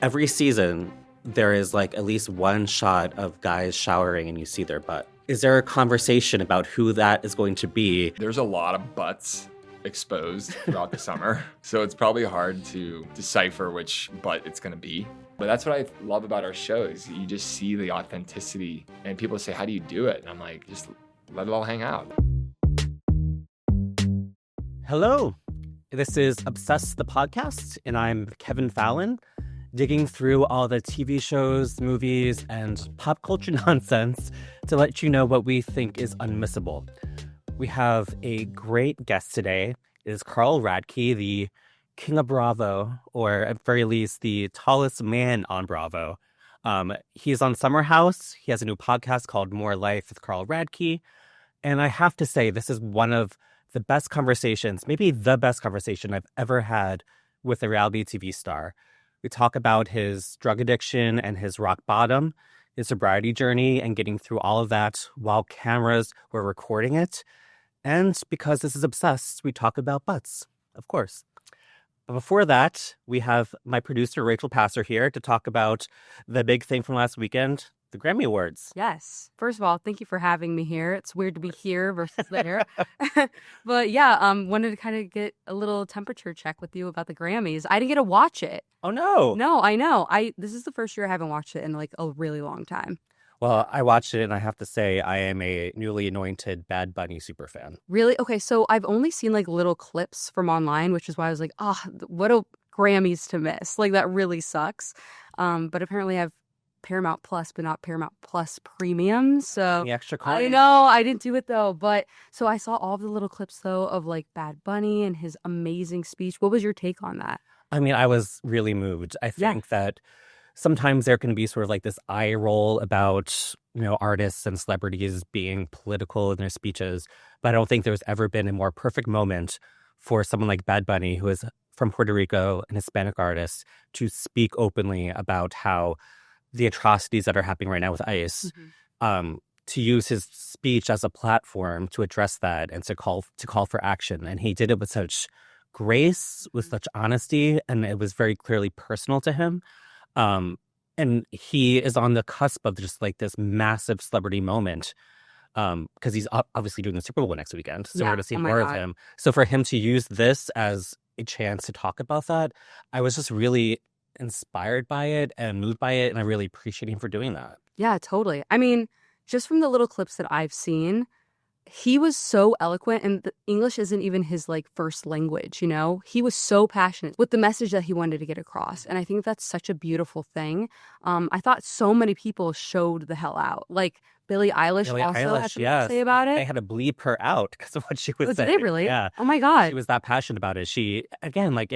every season, there is like at least one shot of guys showering and you see their butt. Is there a conversation about who that is going to be? There's a lot of butts exposed throughout the summer, so it's probably hard to decipher which butt it's going to be. But that's what I love about our shows. You just see the authenticity, and people say, how do you do it? And I'm like, just let it all hang out. Hello, this is Obsessed the Podcast, and I'm Kevin Fallon, digging through all the TV shows, movies, and pop culture nonsense to let you know what we think is unmissable. We have a great guest today. It is Carl Radke, the King of Bravo, or at very least, the tallest man on Bravo. He's on Summer House. He has a new podcast called More Life with Carl Radke. And I have to say, this is one of the best conversations, maybe the best conversation I've ever had with a reality TV star. We talk about his drug addiction and his rock bottom, his sobriety journey, and getting through all of that while cameras were recording it. And because this is Obsessed, we talk about butts, of course. But before that, we have my producer, Rachel Passer, here to talk about the big thing from last weekend, the Grammy Awards. Yes. First of all, thank you for having me here. It's weird to be here versus there. But yeah, wanted to kind of get a little temperature check with you about the Grammys. I didn't get to watch it. Oh, no. No, I know. This is the first year I haven't watched it in like a really long time. Well, I watched it, and I have to say I am a newly anointed Bad Bunny superfan. Really? Okay, so I've only seen like little clips from online, which is why I was like, oh, what a Grammys to miss. Like, that really sucks. But apparently I have Paramount Plus, but not Paramount Plus Premium. So The extra coin. I know, I didn't do it though. But so I saw all of the little clips though of like Bad Bunny and his amazing speech. What was your take on that? I mean, I was really moved. I think that sometimes there can be sort of like this eye roll about, artists and celebrities being political in their speeches. But I don't think there's ever been a more perfect moment for someone like Bad Bunny, who is from Puerto Rico, an Hispanic artist, to speak openly about how the atrocities that are happening right now with ICE, to use his speech as a platform to address that and to call for action. And he did it with such grace, with such honesty, and it was very clearly personal to him. And he is on the cusp of just like this massive celebrity moment, because he's obviously doing the Super Bowl next weekend, so we're going to see more of him. So for him to use this as a chance to talk about that, I was just really inspired by it and moved by it, and I really appreciate him for doing that. Yeah, totally. I mean, just from the little clips that I've seen, he was so eloquent, and the English isn't even his like first language, He was so passionate with the message that he wanted to get across, and I think that's such a beautiful thing. I thought so many people showed the hell out. Like Billie Eilish also had something to say about it. They had to bleep her out because of what she was saying. Did they really? Yeah. Oh my God. She was that passionate about it. She, again, like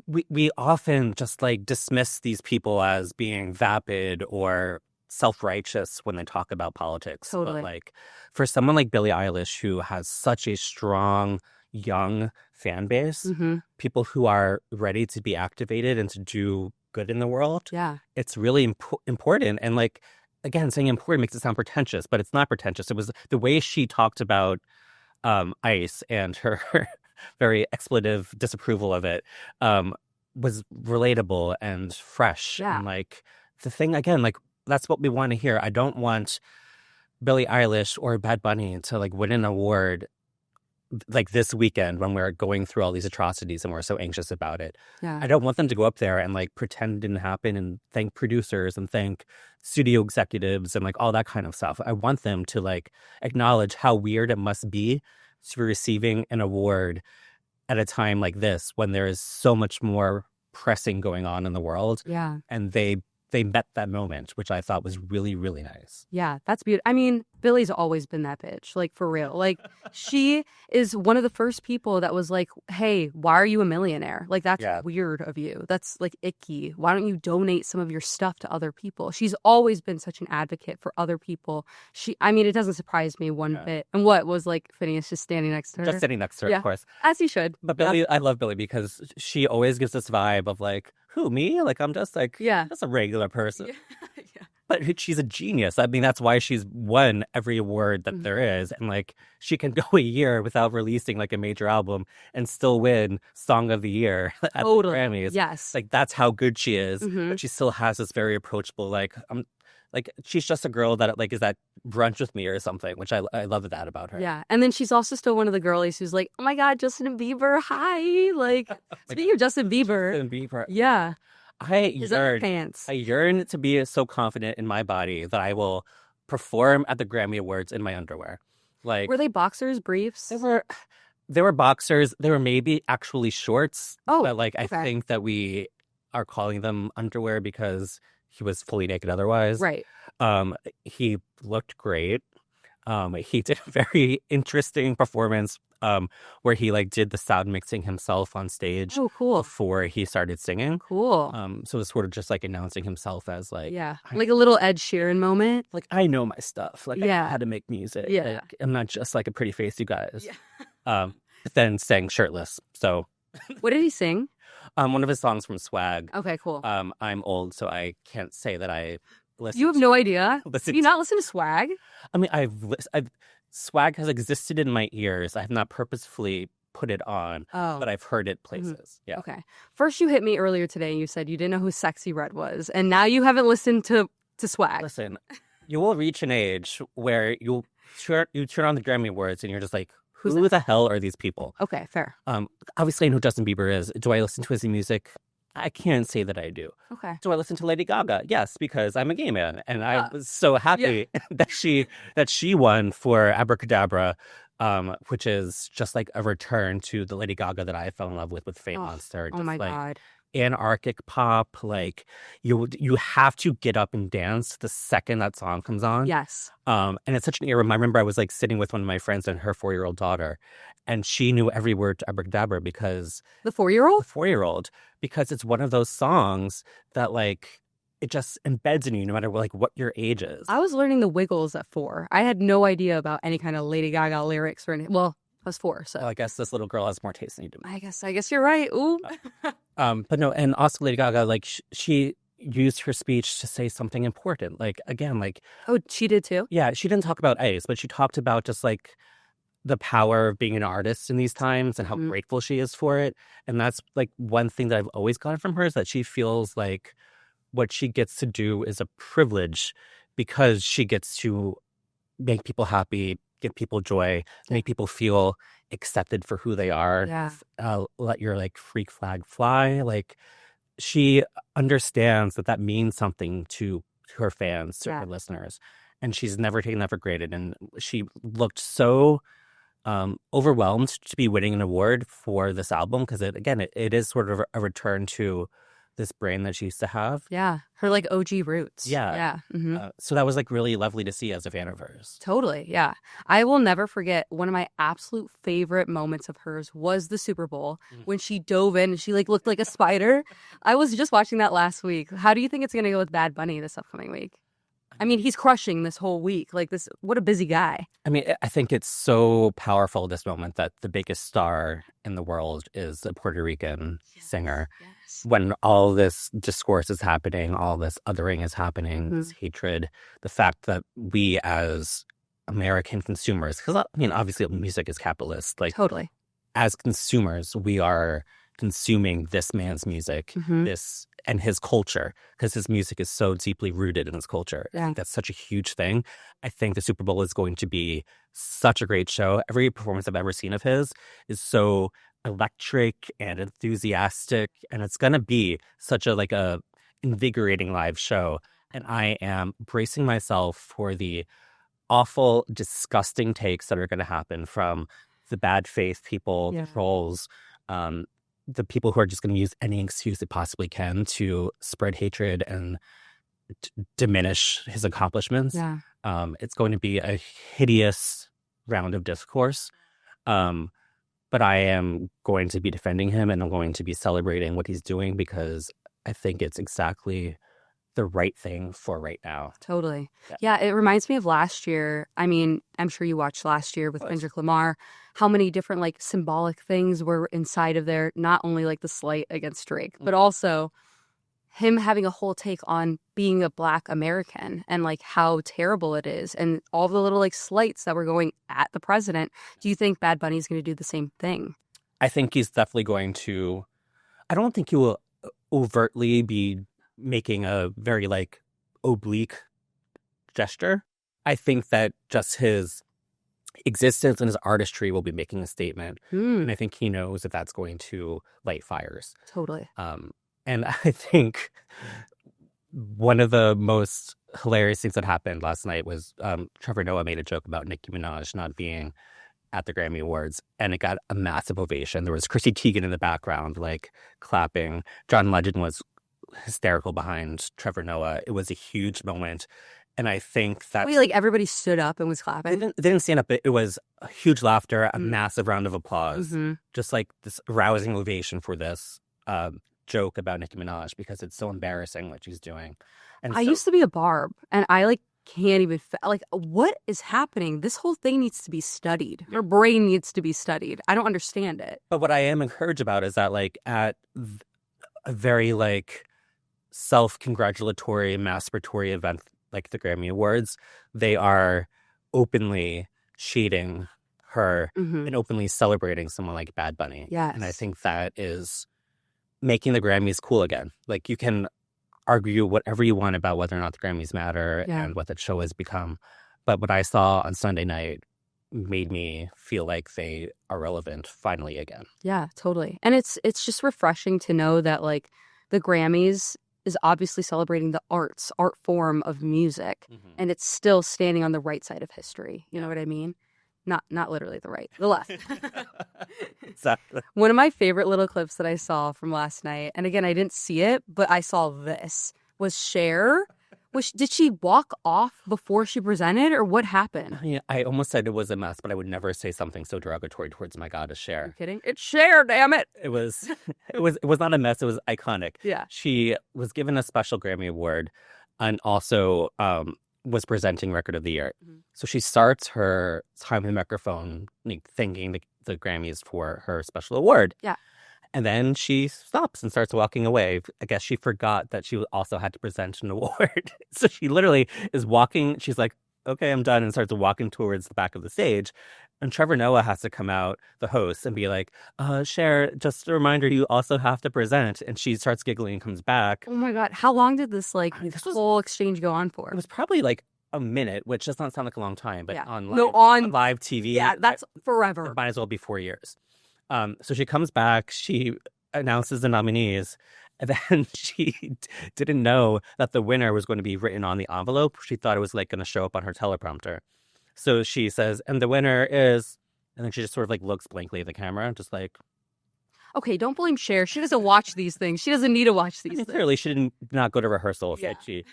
we often just like dismiss these people as being vapid or self-righteous when they talk about politics. Totally. But like for someone like Billie Eilish, who has such a strong young fan base, people who are ready to be activated and to do good in the world, it's really important. And like, again, saying important makes it sound pretentious, but it's not pretentious. It was the way she talked about ICE and her very expletive disapproval of it was relatable and fresh. Yeah. And like the thing, again, like that's what we want to hear. I don't want Billie Eilish or Bad Bunny to like win an award like this weekend when we're going through all these atrocities and we're so anxious about it. Yeah. I don't want them to go up there and like pretend it didn't happen and thank producers and thank studio executives and like all that kind of stuff. I want them to like acknowledge how weird it must be to be receiving an award at a time like this when there is so much more pressing going on in the world. Yeah. And they met that moment, which I thought was really, really nice. Yeah, that's beautiful. I mean, Billie's always been that bitch, like for real. Like she is one of the first people that was like, hey, why are you a millionaire? Like that's weird of you. That's like icky. Why don't you donate some of your stuff to other people? She's always been such an advocate for other people. I mean, it doesn't surprise me one bit. And what was like Phineas just standing next to her? Just sitting next to her, of course. As he should. But Billie, I love Billie because she always gives this vibe of like, who, me? Like, I'm just like, just a regular person. But she's a genius. I mean, that's why she's won every award that there is. And like, she can go a year without releasing like a major album and still win Song of the Year at the Grammys. Yes. Like, that's how good she is. But she still has this very approachable, like she's just a girl that like is at brunch with me or something, which I love that about her. Yeah. And then she's also still one of the girlies who's like, oh my God, Justin Bieber, hi. Like, speaking of Justin Bieber. Yeah. I yearn to be so confident in my body that I will perform at the Grammy Awards in my underwear. Like, were they boxers, briefs? They were boxers. They were maybe actually shorts. Oh, but like I think that we are calling them underwear because he was fully naked otherwise. Right. He looked great. He did a very interesting performance where he like did the sound mixing himself on stage. Oh, cool. Before he started singing. Cool. So it's sort of just like announcing himself as like, like a little Ed Sheeran moment. Like, I know my stuff. Like, I know how to make music. Yeah. Like, I'm not just like a pretty face, you guys. Yeah. Then sang shirtless. So what did he sing? One of his songs from Swag. Okay, cool. I'm old, so I can't say that I listen. You have no idea? Do you not listen to Swag? I mean, Swag has existed in my ears. I have not purposefully put it on, but I've heard it places. Yeah. Okay. First, you hit me earlier today and you said you didn't know who Sexy Red was. And now you haven't listened to Swag. Listen, you will reach an age where you turn on the Grammy Awards and you're just like, who the hell are these people? Okay, fair. Obviously, I know who Justin Bieber is. Do I listen to his music? I can't say that I do. Okay. Do I listen to Lady Gaga? Yes, because I'm a gay man, and I was so happy that she won for Abracadabra, which is just like a return to the Lady Gaga that I fell in love with Fame Monster. Oh my God. Anarchic pop, like you have to get up and dance the second that song comes on. Yes. And it's such an era. I remember I was like sitting with one of my friends and her 4-year-old daughter, and she knew every word to Abracadabra because the 4-year-old, because it's one of those songs that like it just embeds in you no matter what your age is. I was learning the Wiggles at 4. I had no idea about any kind of Lady Gaga lyrics or anything. Well, I was 4, so I guess this little girl has more taste than you do. I guess you're right. Ooh. But no, and also Lady Gaga, like she used her speech to say something important. Like again, like she did too. Yeah, she didn't talk about ICE, but she talked about just like the power of being an artist in these times and how grateful she is for it. And that's like one thing that I've always gotten from her is that she feels like what she gets to do is a privilege because she gets to make people happy, give people joy, make people feel accepted for who they are. Yeah. Let your like freak flag fly. Like she understands that means something to her fans, to her listeners, and she's never taken that for granted. And she looked so overwhelmed to be winning an award for this album because it is sort of a return to this brain that she used to have. Yeah. Her like OG roots. Yeah. So that was like really lovely to see as a fan of hers. Totally. Yeah. I will never forget one of my absolute favorite moments of hers was the Super Bowl when she dove in and she like looked like a spider. I was just watching that last week. How do you think it's going to go with Bad Bunny this upcoming week? I mean, he's crushing this whole week. Like this, what a busy guy. I mean, I think it's so powerful this moment that the biggest star in the world is a Puerto Rican singer. Yes. When all this discourse is happening, all this othering is happening, this hatred, the fact that we as American consumers, because I mean, obviously music is capitalist. Like totally. As consumers, we are consuming this man's music, this and his culture, because his music is so deeply rooted in his culture. Yeah. I think that's such a huge thing. I think the Super Bowl is going to be such a great show. Every performance I've ever seen of his is so electric and enthusiastic, and it's going to be such a invigorating live show. And I am bracing myself for the awful, disgusting takes that are going to happen from the bad faith people, the trolls, the people who are just going to use any excuse they possibly can to spread hatred and diminish his accomplishments. Yeah. It's going to be a hideous round of discourse. But I am going to be defending him and I'm going to be celebrating what he's doing because I think it's exactly the right thing for right now. Totally. Yeah, it reminds me of last year. I mean, I'm sure you watched last year with Kendrick Lamar, how many different like symbolic things were inside of there, not only like the slight against Drake, but also him having a whole take on being a Black American and like how terrible it is and all the little like slights that were going at the president. Do you think Bad Bunny is going to do the same thing? I think he's definitely going to. I don't think he will overtly be making a very like oblique gesture. I think that just his existence and his artistry will be making a statement. And I think he knows that that's going to light fires. Totally. And I think one of the most hilarious things that happened last night was Trevor Noah made a joke about Nicki Minaj not being at the Grammy Awards, and it got a massive ovation. There was Chrissy Teigen in the background, like, clapping. John Legend was hysterical behind Trevor Noah. It was a huge moment. And I think that... Wait, like, everybody stood up and was clapping? They didn't stand up. It was a huge laughter, a massive round of applause. Just, like, this rousing ovation for this joke about Nicki Minaj, because it's so embarrassing what she's doing. And I used to be a barb, and I, like, can't even... Like, what is happening? This whole thing needs to be studied. Your brain needs to be studied. I don't understand it. But what I am encouraged about is that, like, at a very, like, self-congratulatory, masturbatory event like the Grammy Awards, they are openly shading her and openly celebrating someone like Bad Bunny. Yes. And I think that is making the Grammys cool again. Like, you can argue whatever you want about whether or not the Grammys matter and what that show has become. But what I saw on Sunday night made me feel like they are relevant finally again. Yeah, totally. And it's just refreshing to know that, like, the Grammys is obviously celebrating the art form of music, and it's still standing on the right side of history. You know what I mean? Not literally the right, the left. Exactly. One of my favorite little clips that I saw from last night, and again, I didn't see it, but I saw this, was Cher. Did she walk off before she presented, or what happened? Yeah, I almost said it was a mess, but I would never say something so derogatory towards my goddess Cher. Are you kidding? It's Cher, damn it! It was not a mess. It was iconic. Yeah. She was given a special Grammy Award, and also was presenting Record of the Year. So she starts her time in the microphone, like, thanking the Grammys for her special award. Yeah. And then she stops and starts walking away. I guess she forgot that she also had to present an award. So she literally is walking. She's like, okay, I'm done, and starts walking towards the back of the stage. And Trevor Noah has to come out, the host, and be like, Cher, just a reminder, you also have to present. And she starts giggling and comes back. Oh my God. How long did this whole exchange go on for? It was probably like a minute, which does not sound like a long time, but on live TV. Yeah, that's forever. It might as well be 4 years. So she comes back, she announces the nominees, and then she didn't know that the winner was going to be written on the envelope. She thought it was like going to show up on her teleprompter. So she says, and the winner is, and then she just sort of like looks blankly at the camera, just like... Okay, don't blame Cher. She doesn't watch these things. She doesn't need to watch these things. Clearly, she did not go to rehearsal. Yeah. She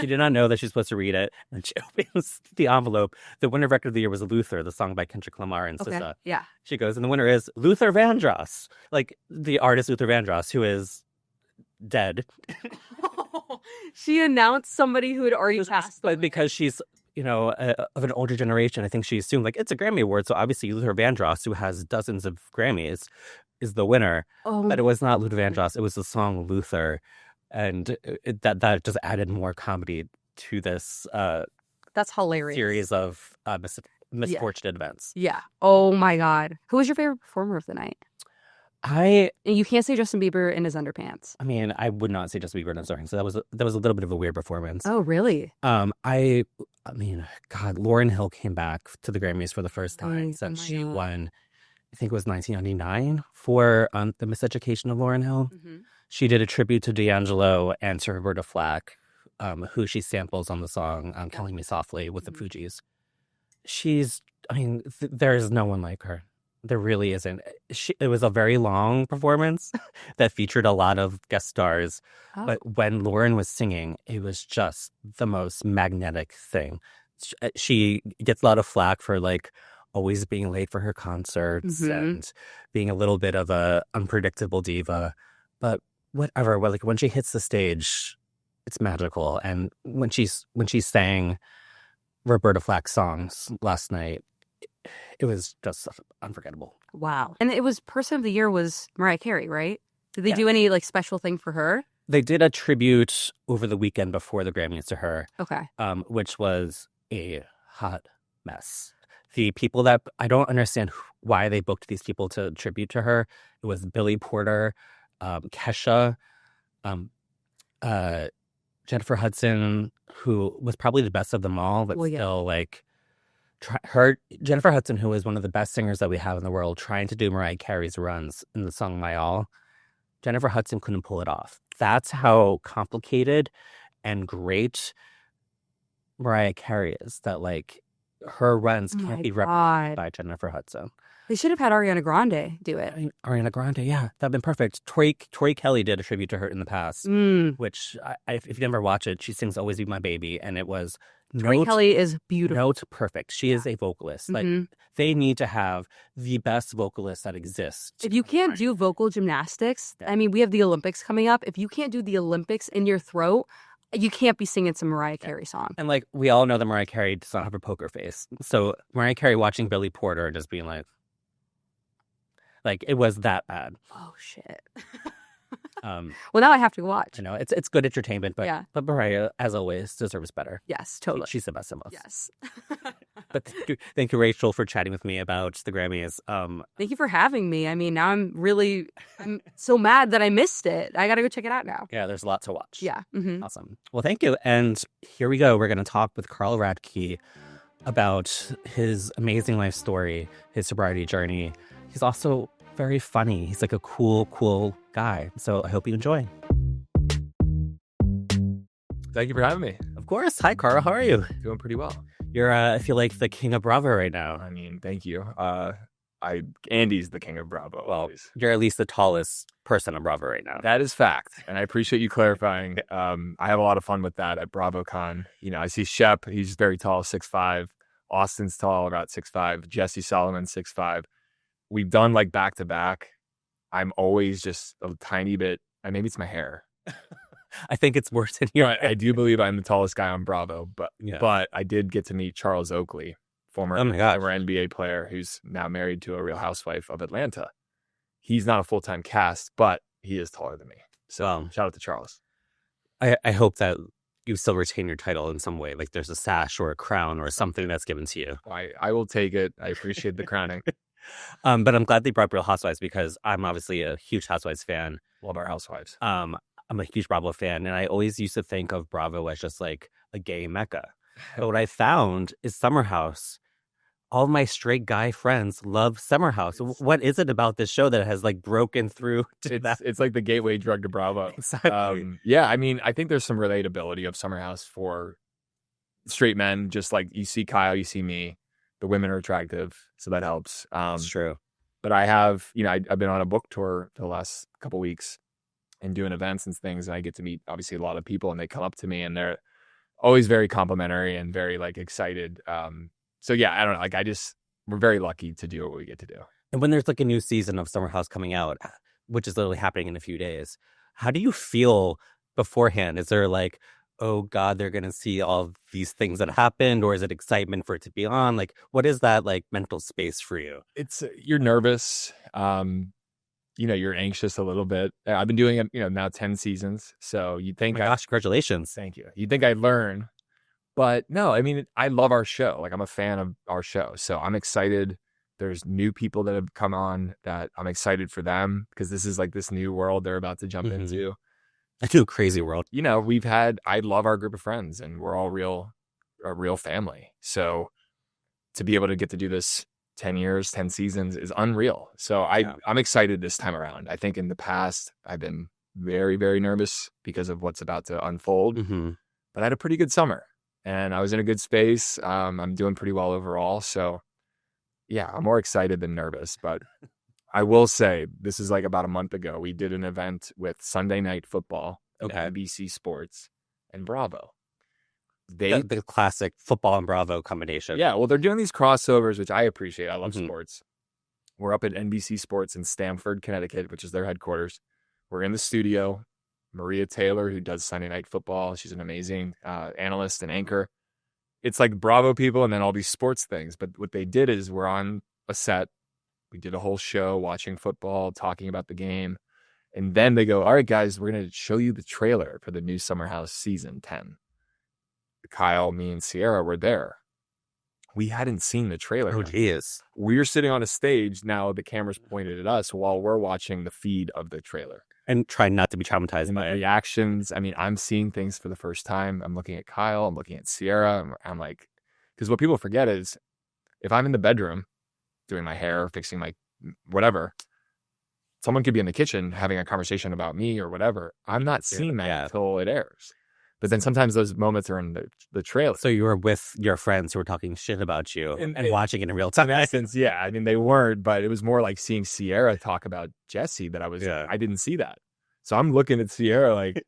did not know that she's supposed to read it. And she opens the envelope. The winner of Record of the Year was Luther, the song by Kendrick Lamar and SZA. Yeah. She goes, and the winner is Luther Vandross. Like, the artist Luther Vandross, who is dead. She announced somebody who had already passed. But because she's, of an older generation, I think she assumed, like, it's a Grammy Award. So obviously Luther Vandross, who has dozens of Grammys, is the winner. But it was not Luther Vandross. It was the song Luther. And that just added more comedy to this that's hilarious series of misfortunate events. Yeah. Oh my God. Who was your favorite performer of the night? And you can't say Justin Bieber in his underpants. I mean, I would not say Justin Bieber in his underpants. So that was a little bit of a weird performance. Oh, really? I mean, God, Lauryn Hill came back to the Grammys for the first time since she won, I think it was 1999 for The Miseducation of Lauryn Hill. She did a tribute to D'Angelo and to Roberta Flack, who she samples on the song Killing Me Softly with the Fugees. There is no one like her. There really isn't. It was a very long performance that featured a lot of guest stars. But when Lauren was singing, it was just the most magnetic thing. She gets a lot of flack for, like, always being late for her concerts and being a little bit of a unpredictable diva. But whatever, like, when she hits the stage, it's magical. And when she sang Roberta Flack songs last night, it was just unforgettable. Wow. And it was Person of the Year was Mariah Carey, right? Did they do any, like, special thing for her? They did a tribute over the weekend before the Grammys to her, Okay. which was a hot mess. The people that I don't understand why they booked these people to tribute to her. It was Billy Porter, Kesha, um, Jennifer Hudson, who was probably the best of them all, but still like Jennifer Hudson, who is one of the best singers that we have in the world, trying to do Mariah Carey's runs in the song My All. Jennifer Hudson couldn't pull it off. That's how complicated and great Mariah Carey is, that like her runs can't be replicated by Jennifer Hudson. They should have had Ariana Grande do it. Ariana Grande, yeah, that'd been perfect. Tori Kelly did a tribute to her in the past, which if you never watch it, she sings "Always Be My Baby," and it was Tori Kelly is beautiful. Note perfect. She is a vocalist. Like they need to have the best vocalist that exists. If you can't do vocal gymnastics, I mean, we have the Olympics coming up. If you can't do the Olympics in your throat, you can't be singing some Mariah Carey song. And like we all know that Mariah Carey does not have a poker face. So Mariah Carey watching Billy Porter and just being like it was that bad. Oh shit. Well, now I have to watch. I know it's good entertainment, but Mariah, as always, deserves better. Yes, totally. She's the best of us. Yes. But thank you, Rachel, for chatting with me about the Grammys. Thank you for having me. I mean, now I'm so mad that I missed it. I got to go check it out now. Yeah, there's a lot to watch. Yeah. Mm-hmm. Awesome. Well, thank you. And here we go. We're going to talk with Carl Radke about his amazing life story, his sobriety journey. He's also very funny. He's like a cool guy. So I hope you enjoy. Thank you for having me. Of course. Hi, Carl. How are you? Doing pretty well. You're, I feel like the king of Bravo right now. I mean, thank you. Andy's the king of Bravo. Well, you're at least the tallest person on Bravo right now. That is fact. And I appreciate you clarifying. I have a lot of fun with that at BravoCon. You know, I see Shep. He's very tall, 6'5". Austin's tall, about 6'5". Jesse Solomon, 6'5". We've done like back to back. I'm always just a tiny bit, and maybe it's my hair. I think it's worse in here. I do believe I'm the tallest guy on Bravo, but I did get to meet Charles Oakley, former NBA player who's now married to a Real Housewife of Atlanta. He's not a full-time cast, but he is taller than me. So shout out to Charles. I hope that you still retain your title in some way, like there's a sash or a crown or something that's given to you. I will take it. I appreciate the crowning. But I'm glad they brought Real Housewives because I'm obviously a huge Housewives fan. Love our Housewives. I'm a huge Bravo fan, and I always used to think of Bravo as just like a gay mecca. But what I found is Summer House. All of my straight guy friends love Summer House. What is it about this show that has like broken through to that? It's like the gateway drug to Bravo. Exactly. Yeah, I mean, I think there's some relatability of Summer House for straight men. Just like you see Kyle, you see me. The women are attractive, so that helps. It's true. But I have, I've been on a book tour the last couple weeks and doing events and things, and I get to meet obviously a lot of people, and they come up to me, and they're always very complimentary and very like excited. So yeah, I don't know. Like we're very lucky to do what we get to do. And when there's like a new season of Summer House coming out, which is literally happening in a few days, how do you feel beforehand? Is there like, oh God, they're going to see all these things that happened, or is it excitement for it to be on? Like, what is that like mental space for you? It's you're nervous. You're anxious a little bit. I've been doing it, now 10 seasons. So you'd think, oh my gosh, congratulations. Thank you. You'd think I'd learn, but no, I mean, I love our show. Like I'm a fan of our show. So I'm excited. There's new people that have come on that I'm excited for them because this is like this new world they're about to jump into. A new crazy world. I love our group of friends and we're all a real family. So to be able to get to do this 10 years, 10 seasons is unreal. So I'm excited this time around. I think in the past, I've been very, very nervous because of what's about to unfold, but I had a pretty good summer and I was in a good space. I'm doing pretty well overall. So yeah, I'm more excited than nervous, but I will say this is like about a month ago. We did an event with Sunday Night Football, NBC Sports, and Bravo. The classic football and Bravo combination. Yeah, well, they're doing these crossovers, which I appreciate. I love sports. We're up at NBC Sports in Stamford, Connecticut, which is their headquarters. We're in the studio. Maria Taylor, who does Sunday Night Football, she's an amazing analyst and anchor. It's like Bravo people and then all these sports things. But what they did is we're on a set. We did a whole show watching football, talking about the game. And then they go, all right, guys, we're going to show you the trailer for the new Summer House season 10. Kyle, me, and Sierra were there. We hadn't seen the trailer. Oh, geez. We're sitting on a stage. Now the camera's pointed at us while we're watching the feed of the trailer. And trying not to be traumatized And by my it. reactions, I mean, I'm seeing things for the first time. I'm looking at Kyle. I'm looking at Sierra. I'm like, because what people forget is if I'm in the bedroom doing my hair, fixing my whatever, someone could be in the kitchen having a conversation about me or whatever. I'm not seeing that until it airs. But then sometimes those moments are in the trailer. So you were with your friends who were talking shit about you and watching it in real time. In essence, yeah. I mean, they weren't, but it was more like seeing Sierra talk about Jesse that I didn't see that. So I'm looking at Sierra like,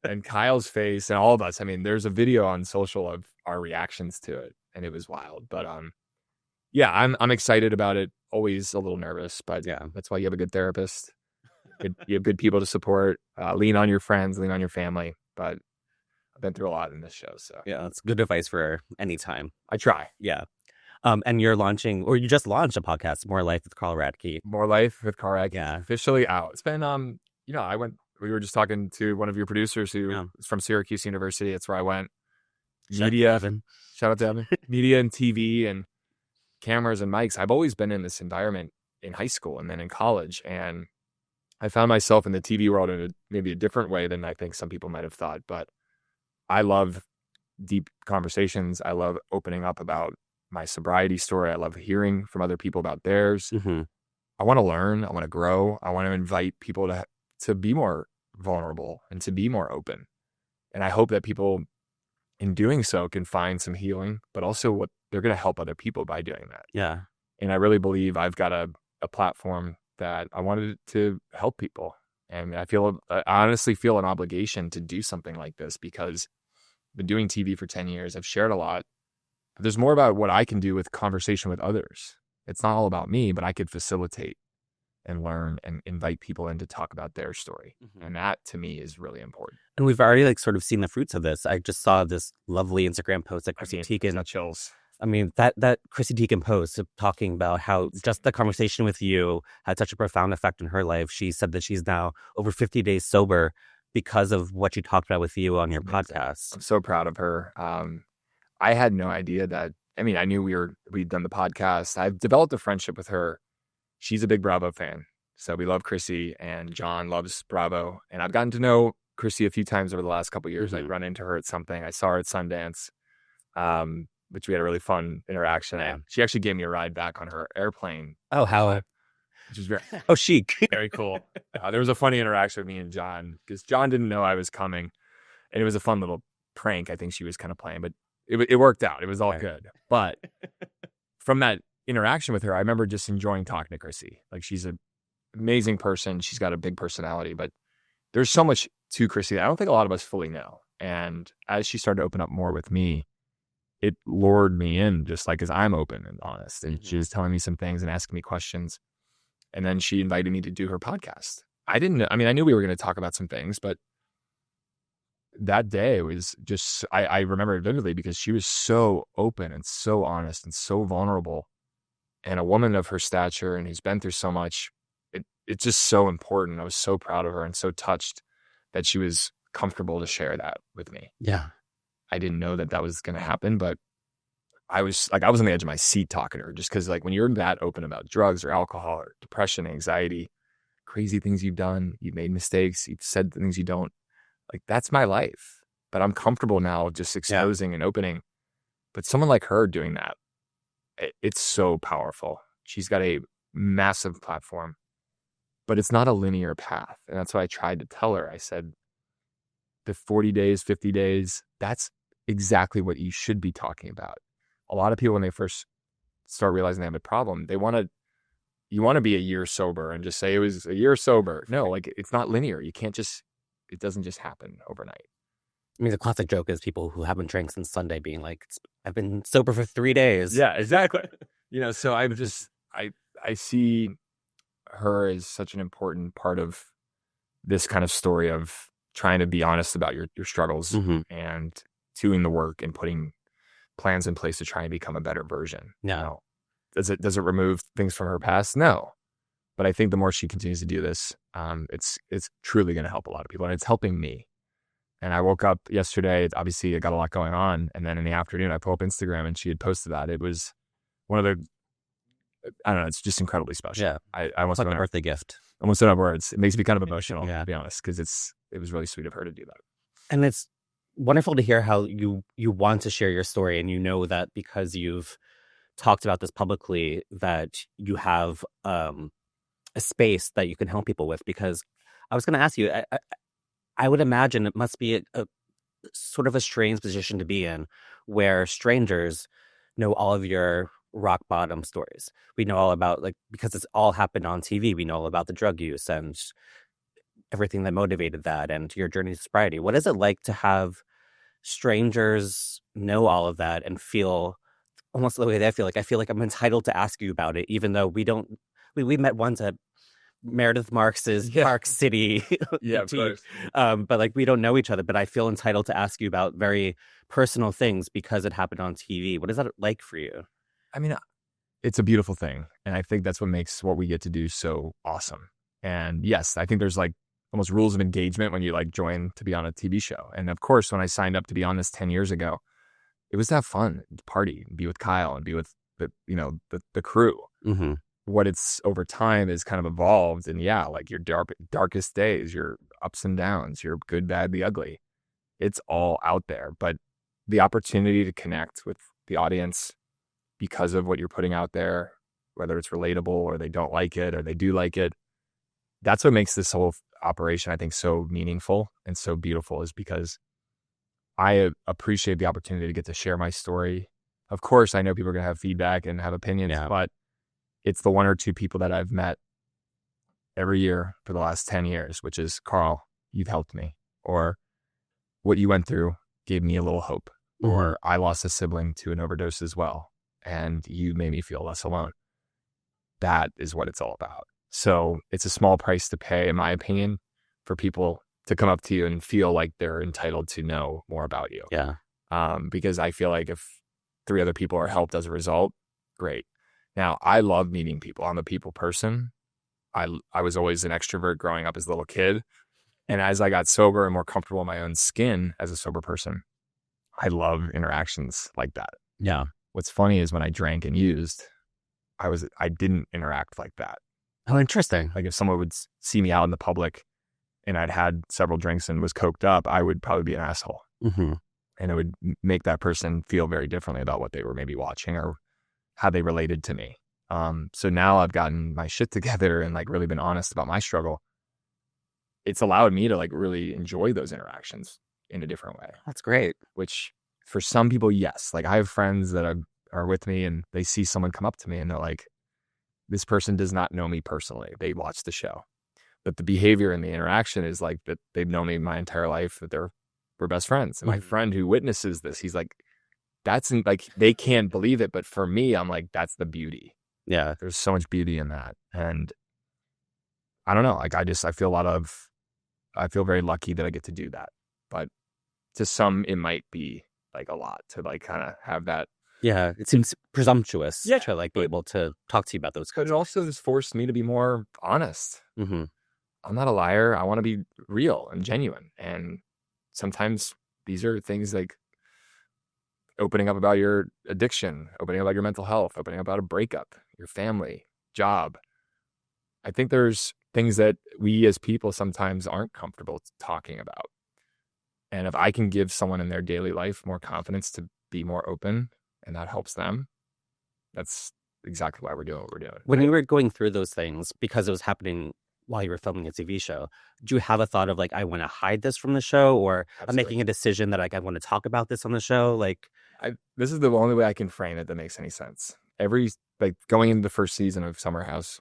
and Kyle's face and all of us. I mean, there's a video on social of our reactions to it, and it was wild. But yeah, I'm excited about it. Always a little nervous, but yeah, that's why you have a good therapist. You have good people to support. Lean on your friends, lean on your family. But I've been through a lot in this show, so yeah, that's good advice for any time. I try. Yeah. And you're launching, or you just launched a podcast, More Life with Carl Radke. More Life with Carl Radke. Yeah. Officially out. It's been we were just talking to one of your producers who is from Syracuse University. That's where I went. Media. Shout out to Evan. Media and TV and cameras and mics. I've always been in this environment in high school and then in college. And I found myself in the TV world in maybe a different way than I think some people might have thought. But I love deep conversations. I love opening up about my sobriety story. I love hearing from other people about theirs. Mm-hmm. I want to learn. I want to grow. I want to invite people to be more vulnerable and to be more open. And I hope that people in doing so can find some healing, but also what they're going to help other people by doing that. Yeah. And I really believe I've got a platform that I wanted to help people. And I honestly feel an obligation to do something like this because I've been doing TV for 10 years. I've shared a lot. But there's more about what I can do with conversation with others. It's not all about me, but I could facilitate and learn and invite people in to talk about their story. Mm-hmm. And that to me is really important. And we've already sort of seen the fruits of this. I just saw this lovely Instagram post that Chrissy Teigen. Got chills. I mean, that Chrissy Teigen post talking about how just the conversation with you had such a profound effect in her life. She said that she's now over 50 days sober because of what she talked about with you on your podcast. I'm so proud of her. I had no idea that, I knew we'd done the podcast. I've developed a friendship with her. She's a big Bravo fan. So we love Chrissy, and John loves Bravo. And I've gotten to know Chrissy a few times over the last couple of years. Mm-hmm. I'd run into her at something. I saw her at Sundance, which we had a really fun interaction. Yeah. She actually gave me a ride back on her airplane. Oh, how? Which was very chic. Very cool. There was a funny interaction with me and John because John didn't know I was coming. And it was a fun little prank I think she was kind of playing. But it worked out. It was all good. But from that interaction with her, I remember just enjoying talking to Chrissy. Like, she's an amazing person. She's got a big personality, but there's so much to Chrissy that I don't think a lot of us fully know. And as she started to open up more with me, it lured me in, just like as I'm open and honest. And she was telling me some things and asking me questions. And then she invited me to do her podcast. I knew we were going to talk about some things, but that day was just, I remember it vividly because she was so open and so honest and so vulnerable. And a woman of her stature and who's been through so much, it's just so important. I was so proud of her and so touched that she was comfortable to share that with me. Yeah. I didn't know that was going to happen, but I was on the edge of my seat talking to her just because, like, when you're that open about drugs or alcohol or depression, anxiety, crazy things you've done, you've made mistakes, you've said things you don't, like, that's my life. But I'm comfortable now just exposing and opening. But someone like her doing that, it's so powerful. She's got a massive platform, but it's not a linear path. And that's what I tried to tell her. I said, the 40 days, 50 days, that's exactly what you should be talking about. A lot of people, when they first start realizing they have a problem, you want to be a year sober and just say it was a year sober. No, like, it's not linear. It doesn't just happen overnight. I mean, the classic joke is people who haven't drank since Sunday being like, I've been sober for 3 days. Yeah, exactly. So I'm just, I see her as such an important part of this kind of story of trying to be honest about your struggles and doing the work and putting plans in place to try and become a better version. No. Does it remove things from her past? No. But I think the more she continues to do this, it's truly going to help a lot of people, and it's helping me. And I woke up yesterday, obviously I got a lot going on. And then in the afternoon, I pulled up Instagram and she had posted that. It was one of the, I don't know, it's just incredibly special. Yeah. I almost It's like a birthday gift. almost don't have words. It makes me kind of emotional, Yeah. to be honest, because it was really sweet of her to do that. And it's wonderful to hear how you want to share your story, and you know that because you've talked about this publicly, that you have a space that you can help people with. Because I was going to ask you, I would imagine it must be a sort of a strange position to be in, where strangers know all of your rock bottom stories. We know all about, like, because it's all happened on TV, we know all about the drug use and everything that motivated that and your journey to sobriety. What is it like to have strangers know all of that and feel almost the way that I feel? Like, I feel like I'm entitled to ask you about it, even though we met once at Meredith Marks's Park City. Yeah, of course. But like, we don't know each other, but I feel entitled to ask you about very personal things because it happened on TV. What is that like for you? I mean, it's a beautiful thing. And I think that's what makes what we get to do so awesome. And yes, I think there's like almost rules of engagement when you like join to be on a TV show. And of course, when I signed up to be on this 10 years ago, it was to have fun, to party, be with Kyle and be with the crew. Mm-hmm. What it's over time is kind of evolved, and yeah, like your darkest days, your ups and downs, your good, bad, the ugly, it's all out there. But the opportunity to connect with the audience because of what you're putting out there, whether it's relatable or they don't like it or they do like it, that's what makes this whole operation, I think, so meaningful and so beautiful, is because I appreciate the opportunity to get to share my story. Of course, I know people are going to have feedback and have opinions, but it's the one or two people that I've met every year for the last 10 years, which is, Carl, you've helped me. Or what you went through gave me a little hope. Mm-hmm. Or I lost a sibling to an overdose as well, and you made me feel less alone. That is what it's all about. So it's a small price to pay, in my opinion, for people to come up to you and feel like they're entitled to know more about you. Yeah. Because I feel like if 3 other people are helped as a result, great. Now, I love meeting people. I'm a people person. I was always an extrovert growing up as a little kid. And as I got sober and more comfortable in my own skin as a sober person, I love interactions like that. Yeah. What's funny is when I drank and used, I didn't interact like that. Oh, interesting. Like if someone would see me out in the public and I'd had several drinks and was coked up, I would probably be an asshole. Mm-hmm. And it would make that person feel very differently about what they were maybe watching or how they related to me. So now I've gotten my shit together and like really been honest about my struggle. It's allowed me to like really enjoy those interactions in a different way. That's great. Which for some people, yes. Like I have friends that are with me and they see someone come up to me and they're like, this person does not know me personally. They watch the show. But the behavior and the interaction is like that they've known me my entire life, that we're best friends. And my friend who witnesses this, he's like, that's like, they can't believe it. But for me, I'm like, that's the beauty. Yeah. There's so much beauty in that. And I don't know, like I feel very lucky that I get to do that. But to some, it might be like a lot to like kind of have that. Yeah. It seems presumptuous to like be able to talk to you about those. But it also has forced me to be more honest. Mm-hmm. I'm not a liar. I want to be real and genuine. And sometimes these are things like opening up about your addiction, opening up about your mental health, opening up about a breakup, your family, job. I think there's things that we as people sometimes aren't comfortable talking about. And if I can give someone in their daily life more confidence to be more open and that helps them, that's exactly why we're doing what we're doing. When you were going through those things, because it was happening while you were filming a TV show, do you have a thought of like, I want to hide this from the show, or Absolutely. I'm making a decision that like I want to talk about this on the show? Like, this is the only way I can frame it that makes any sense. Like going into the first season of Summer House,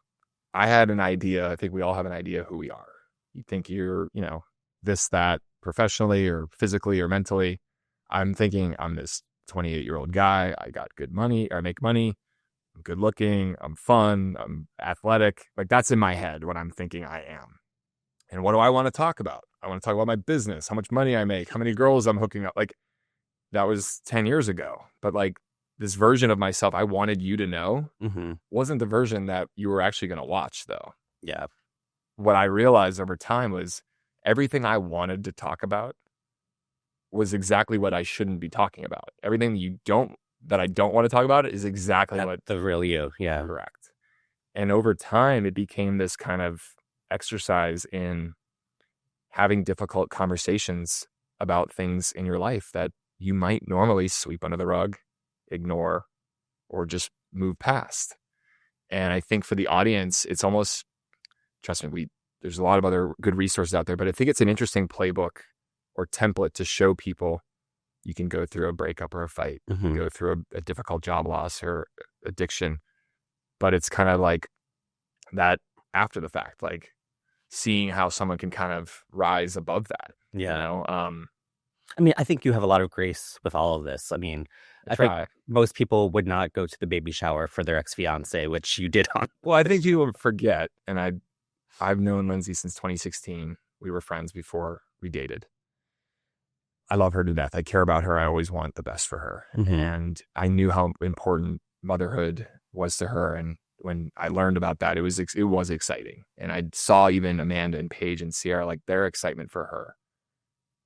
I had an idea. I think we all have an idea who we are. You think you're, this, that, professionally or physically or mentally. I'm thinking I'm this 28-year-old guy. I got good money, or I make money. I'm good looking. I'm fun. I'm athletic. Like that's in my head what I'm thinking I am. And what do I want to talk about? I want to talk about my business, how much money I make, how many girls I'm hooking up. Like that was 10 years ago. But like this version of myself I wanted you to know wasn't the version that you were actually going to watch though. Yeah. What I realized over time was everything I wanted to talk about was exactly what I shouldn't be talking about. Everything that I don't want to talk about is exactly what the real you. Yeah. correct. And over time, it became this kind of exercise in having difficult conversations about things in your life that you might normally sweep under the rug, ignore, or just move past. And I think for the audience, it's almost, trust me, there's a lot of other good resources out there, but I think it's an interesting playbook or template to show people you can go through a breakup or a fight, go through a difficult job loss or addiction. But it's kind of like that after the fact, like seeing how someone can kind of rise above that. Yeah. You know? I mean, I think you have a lot of grace with all of this. I mean, I think most people would not go to the baby shower for their ex-fiance, which you did on. Well, I think people forget, and I've known Lindsay since 2016. We were friends before we dated. I love her to death. I care about her. I always want the best for her. And I knew how important motherhood was to her. And when I learned about that, it was exciting. And I saw even Amanda and Paige and Sierra, like their excitement for her.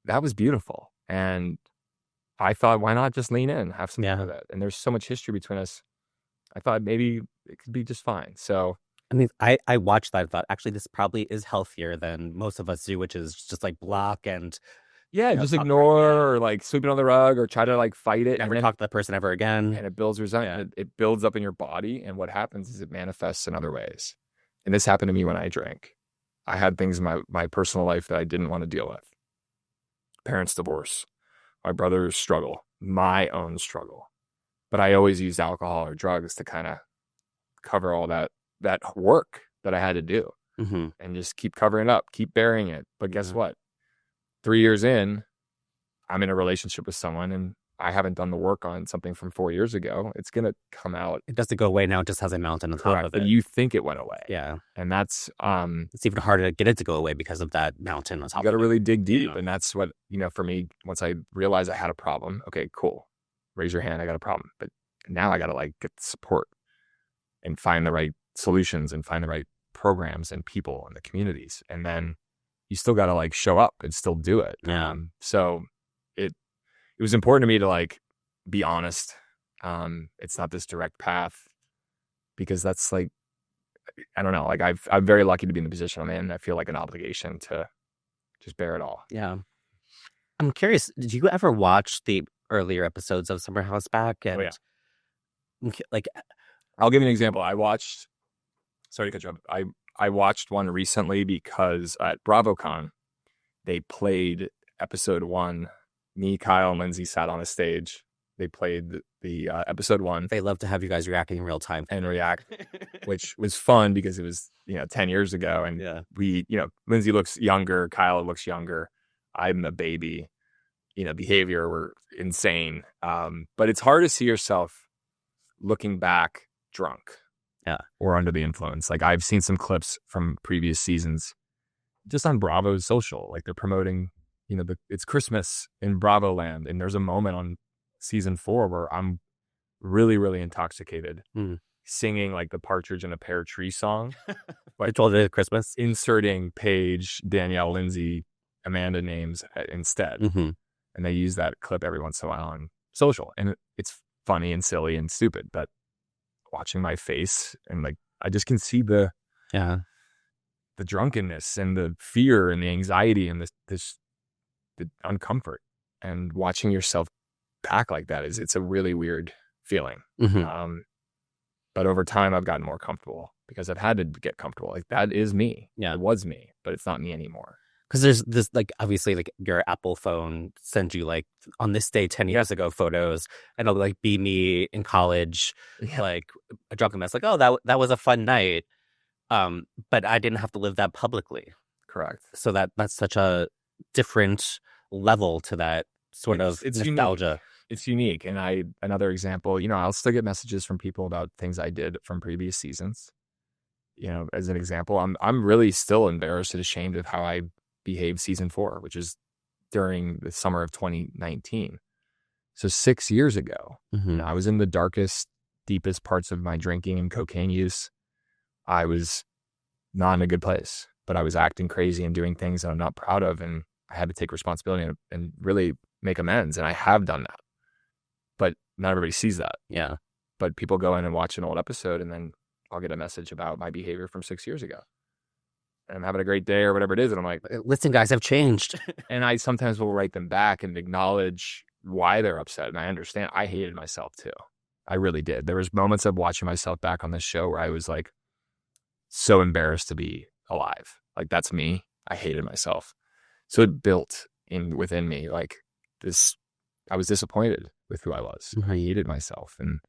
That was beautiful. And I thought, why not just lean in, have some fun with it? And there's so much history between us. I thought maybe it could be just fine. So, I mean, I watched that and thought, actually, this probably is healthier than most of us do, which is just like block and just ignore or like sweep it on the rug or try to like fight it. Never talk to that person ever again. And it builds resentment. It builds up in your body. And what happens is it manifests in other ways. And this happened to me when I drank. I had things in my personal life that I didn't want to deal with. Parents' divorce, my brother's struggle, my own struggle. But I always used alcohol or drugs to kind of cover all that work that I had to do and just keep covering it up, keep burying it. But guess what? 3 years in, I'm in a relationship with someone and I haven't done the work on something from 4 years ago. It's going to come out. It doesn't go away now. It just has a mountain on top of it. But you think it went away. Yeah. And that's... it's even harder to get it to go away because of that mountain on top of it. You got to really dig deep. Yeah. And that's what, for me, once I realized I had a problem, okay, cool. Raise your hand. I got a problem. But now I got to like get the support and find the right solutions and find the right programs and people and the communities. And then you still got to like show up and still do it. Yeah. So it was important to me to like be honest. It's not this direct path because that's like, I don't know, like I'm very lucky to be in the position I'm in. I feel like an obligation to just bear it all. Yeah. I'm curious, did you ever watch the earlier episodes of Summer House back? And like, I'll give you an example. Sorry to cut you off. I watched one recently because at BravoCon, they played episode 1. Me, Kyle, and Lindsay sat on a stage. They played the episode 1. They love to have you guys reacting in real time. And react, which was fun because it was, 10 years ago. And we, Lindsay looks younger. Kyle looks younger. I'm a baby. Behavior, we're insane. But it's hard to see yourself looking back drunk. Yeah. Or under the influence. Like I've seen some clips from previous seasons just on Bravo's social. Like they're promoting, it's Christmas in Bravo land. And there's a moment on season 4 where I'm really, really intoxicated singing like the Partridge in a Pear Tree song. I told it at Christmas. Inserting Paige, Danielle, Lindsay, Amanda names instead. And they use that clip every once in a while on social. And it's funny and silly and stupid, but watching my face and like I just can see the drunkenness and the fear and the anxiety and the uncomfort, and watching yourself act like that it's a really weird feeling. But over time I've gotten more comfortable because I've had to get comfortable. Like that is me. It was me, but it's not me anymore. Because there's this, like, obviously, like, your Apple phone sends you, like, on this day 10 years ago photos, and it'll, like, be me in college, like, a drunken mess. Like, oh, that was a fun night. But I didn't have to live that publicly. Correct. So that's such a different level to that sort of nostalgia. Unique. It's unique. And another example, I'll still get messages from people about things I did from previous seasons. As an example, I'm really still embarrassed and ashamed of how I behaved season 4, which is during the summer of 2019. So 6 years ago, I was in the darkest, deepest parts of my drinking and cocaine use. I was not in a good place, but I was acting crazy and doing things that I'm not proud of. And I had to take responsibility and really make amends. And I have done that, but not everybody sees that. Yeah. But people go in and watch an old episode, and then I'll get a message about my behavior from 6 years ago. And I'm having a great day or whatever it is. And I'm like, listen, guys, I've changed. and I sometimes will write them back and acknowledge why they're upset. And I understand. I hated myself too. I really did. There was moments of watching myself back on this show where I was like so embarrassed to be alive. Like, that's me. I hated myself. So it built within me like this. I was disappointed with who I was. Mm-hmm. I hated myself, and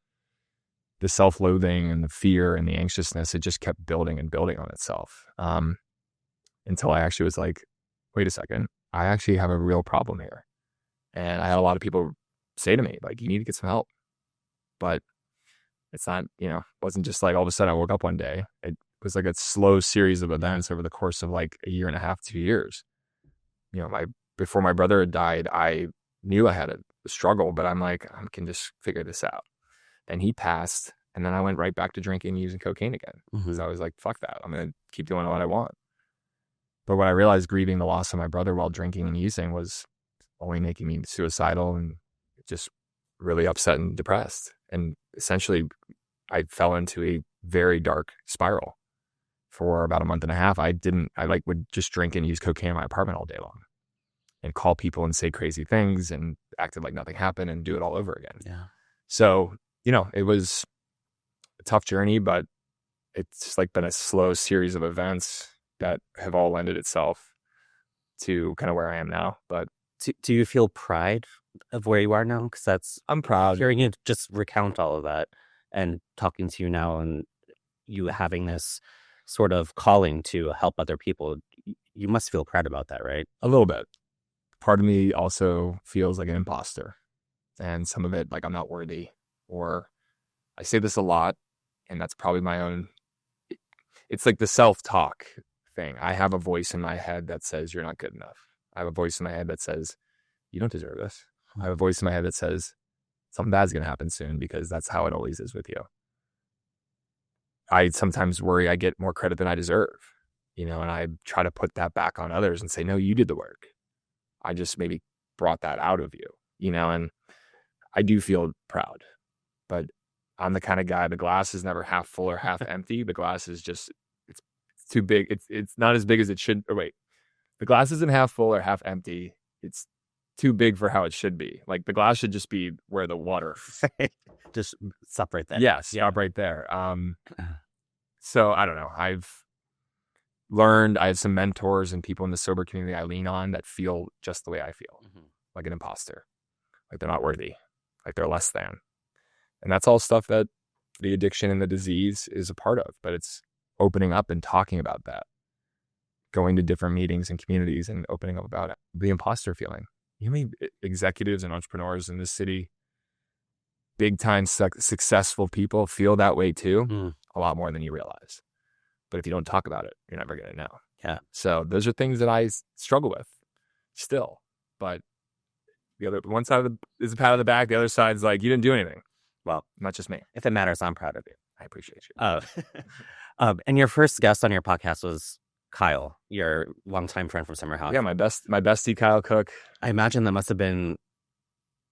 the self-loathing and the fear and the anxiousness, it just kept building and building on itself. Until I actually was like, wait a second, I actually have a real problem here. And I had a lot of people say to me, like, you need to get some help. But it's not, wasn't just like all of a sudden I woke up one day. It was like a slow series of events over the course of like a year and a half, 2 years. Before my brother had died, I knew I had a struggle, but I'm like, I can just figure this out. Then he passed, and then I went right back to drinking and using cocaine again. Because I was like, fuck that. I'm going to keep doing what I want. But when I realized grieving the loss of my brother while drinking and using was only making me suicidal and just really upset and depressed. And essentially, I fell into a very dark spiral. For about a month and a half, I would just drink and use cocaine in my apartment all day long and call people and say crazy things and acted like nothing happened and do it all over again. Yeah. So, it was a tough journey, but it's just like been a slow series of events that have all lended itself to kind of where I am now. But do you feel pride of where you are now? Because I'm proud. Hearing you just recount all of that and talking to you now and you having this sort of calling to help other people, you must feel proud about that, right? A little bit. Part of me also feels like an imposter, and some of it like I'm not worthy, or I say this a lot, and that's probably my own. It's like the self-talk thing. I have a voice in my head that says you're not good enough. I have a voice in my head that says you don't deserve this. I have a voice in my head that says something bad's going to happen soon, because that's how it always is with you. I sometimes worry I get more credit than I deserve, and I try to put that back on others and say, no, you did the work. I just maybe brought that out of you, and I do feel proud, but I'm the kind of guy, the glass is never half full or half empty. The glass is just, it's too big. It's not as big as it should. Or wait, the glass isn't half full or half empty. It's too big for how it should be. Like, the glass should just be where the water. Just stop right there. Yes, yeah. Stop right there. So I don't know. I've learned, I have some mentors and people in the sober community I lean on that feel just the way I feel, like an imposter, like they're not worthy, like they're less than. And that's all stuff that the addiction and the disease is a part of, but it's opening up and talking about that, going to different meetings and communities and opening up about it. The imposter feeling. You know how many executives and entrepreneurs in this city, big time successful people feel that way too? A lot more than you realize. But if you don't talk about it, you're never going to know. Yeah. So those are things that I struggle with still. But the other one side is a pat on the back. The other side's like, you didn't do anything. Well, not just me. If it matters, I'm proud of you. I appreciate you. And your first guest on your podcast was Kyle, your longtime friend from Summer House. Yeah, my bestie, Kyle Cook. I imagine that must have been